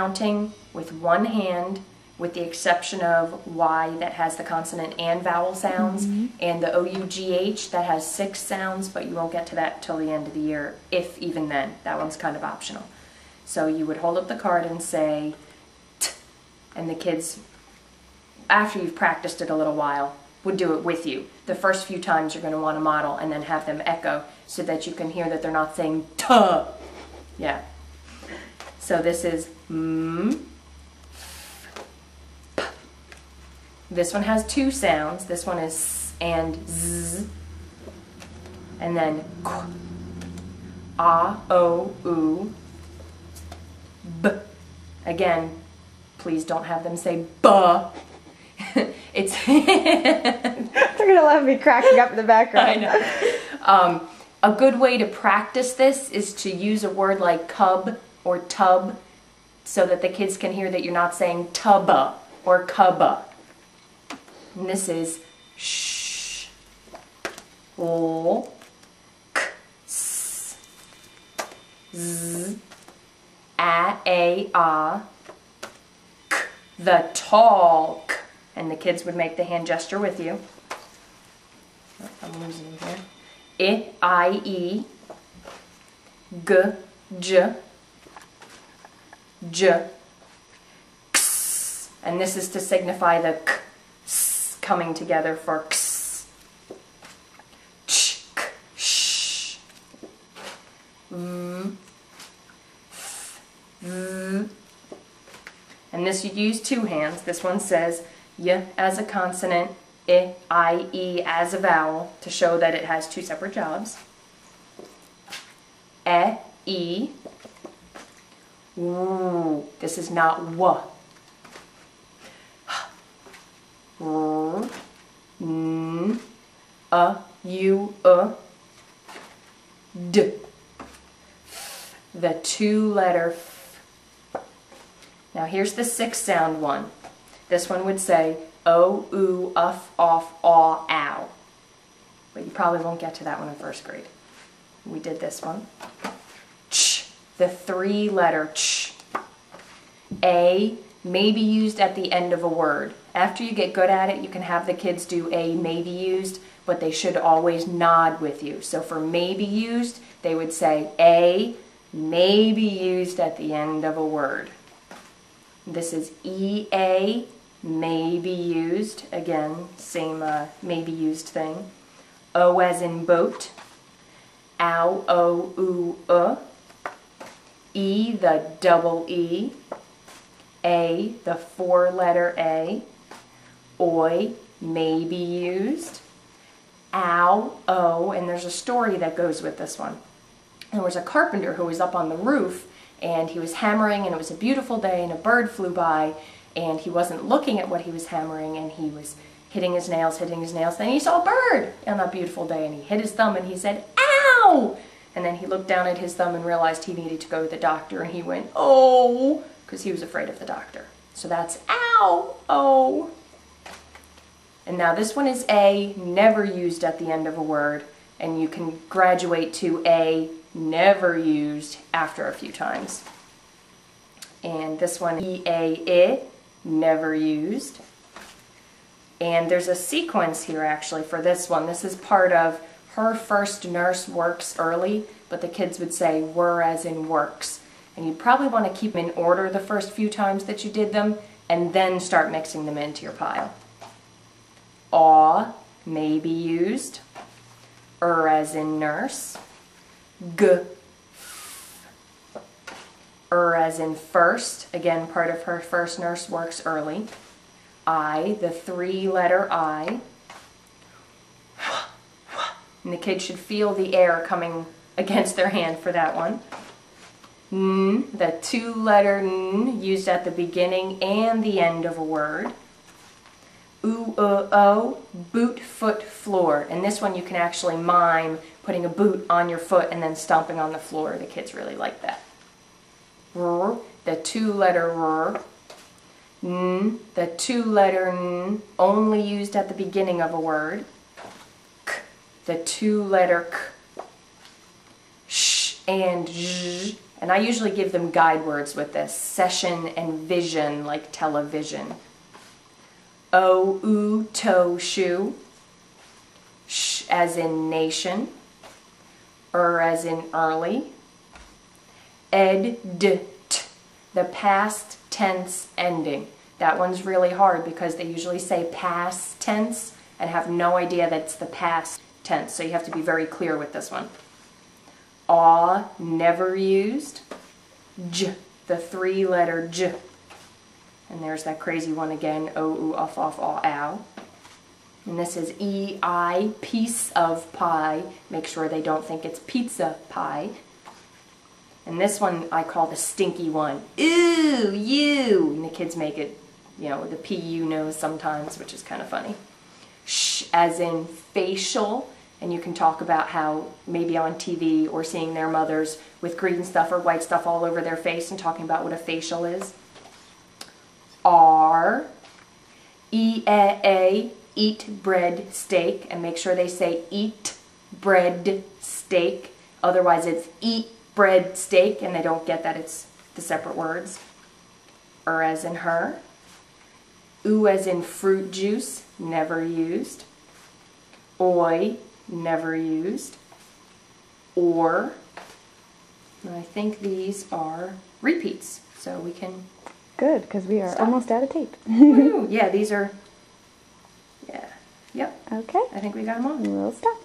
counting with one hand, with the exception of Y that has the consonant and vowel sounds, and the O-U-G-H that has 6 sounds, but you won't get to that till the end of the year, if even then. That one's kind of optional. So you would hold up the card and say T, and the kids, after you've practiced it a little while, would do it with you. The first few times you're going to want to model and then have them echo so that you can hear that they're not saying T. Yeah. So this is M. This one has 2 sounds. This one is S and Z. And then K, A, O, U, B. Again, please don't have them say B. It's They're gonna laugh me cracking up in the background. I know. A good way to practice this is to use a word like cub or tub so that the kids can hear that you're not saying tubba or cubba. And this is sh, l, k, s, z, a, k, the tall k. And the kids would make the hand gesture with you. Oh, I'm losing it here. I, E, G, J, J, X. And this is to signify the K, S coming together for X. Ch, K, Sh. V, V. And this you use 2 hands. This one says Y as a consonant, I, E as a vowel to show that it has 2 separate jobs. E, W. This is not W. R, N, U, D. The 2-letter F. Now here's the 6-sound one. This one would say O, U, Uff, Off, Aw, Ow. But you probably won't get to that one in 1st grade. We did this one. Ch, the 3-letter ch. A may be used at the end of a word. After you get good at it, you can have the kids do A may be used, but they should always nod with you. So for may be used, they would say A may be used at the end of a word. This is E-A, may be used. Again, same may be used thing. O as in boat. Ow, O, U, E, the double E. A, the 4-letter A. Oi, may be used. Ow, O, and there's a story that goes with this one. There was a carpenter who was up on the roof and he was hammering, and it was a beautiful day, and a bird flew by, and he wasn't looking at what he was hammering, and he was hitting his nails. Then he saw a bird on that beautiful day, and he hit his thumb, and he said, ow! And then he looked down at his thumb and realized he needed to go to the doctor, and he went, oh, because he was afraid of the doctor. So that's ow, oh. And now this one is A, never used at the end of a word, and you can graduate to A, never used after a few times. And this one, E-A-I, never used. And there's a sequence here actually for this one. This is part of Her First Nurse Works Early, but the kids would say were as in works. And you'd probably want to keep them in order the first few times that you did them, and then start mixing them into your pile. Aw may be used. As in nurse. G, as in first, again part of Her First Nurse Works Early. I, the 3-letter I. And the kids should feel the air coming against their hand for that one. N, the 2-letter N, used at the beginning and the end of a word. O, boot, foot, floor. And this one you can actually mime putting a boot on your foot and then stomping on the floor. The kids really like that. R, the 2-letter R. N, the 2-letter N, only used at the beginning of a word. the 2-letter K, sh and zh, And I usually give them guide words with this. Session and vision, like television. O, u, to, shoe. Sh as in nation. As in early. Ed, d, t, the past tense ending. That one's really hard because they usually say past tense and have no idea that it's the past tense. So you have to be very clear with this one. Aw, never used. J, the 3-letter J. And there's that crazy one again. O, u, uff, off, aw, ow. And this is E-I, piece of pie. Make sure they don't think it's pizza pie. And this one I call the stinky one. Ooh, you. And the kids make it, you know, the P-U nose sometimes, which is kind of funny. Sh, as in facial. And you can talk about how maybe on TV or seeing their mothers with green stuff or white stuff all over their face and talking about what a facial is. R, E-A, eat bread steak, and make sure they say eat bread steak. Otherwise it's eat bread steak and they don't get that it's the separate words. As in her. Oo as in fruit juice, never used. Oi, never used. Or, and I think these are repeats, so we can... Good, because we are stop. almost out of tape. Woo! Yeah, these are... Yeah. Yep. Okay. I think we got them all. We'll stop.